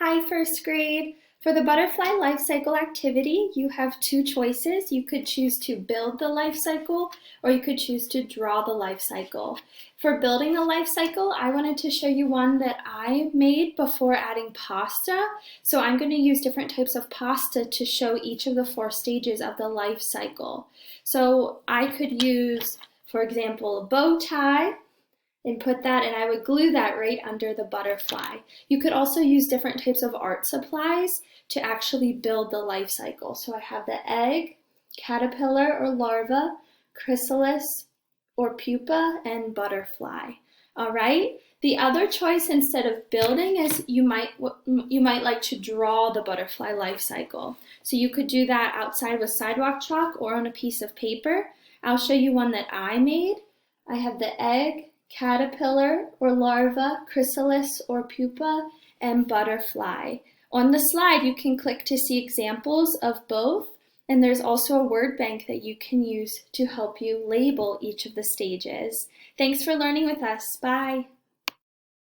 Hi, first grade. For the butterfly life cycle activity, you have two choices. You could choose to build the life cycle or you could choose to draw the life cycle. For building the life cycle, I wanted to show you one that I made before adding pasta. So I'm going to use different types of pasta to show each of the four stages of the life cycle. So I could use, for example, a bow tie, and put that, and I would glue that right under the butterfly. You could also use different types of art supplies to actually build the life cycle. So I have the egg, caterpillar or larva, chrysalis or pupa, and butterfly. All right. The other choice instead of building is you might like to draw the butterfly life cycle. So you could do that outside with sidewalk chalk or on a piece of paper. I'll show you one that I made. I have the egg, caterpillar or larva, chrysalis or pupa, and butterfly. On the slide, you can click to see examples of both, and there's also a word bank that you can use to help you label each of the stages. Thanks for learning with us. Bye.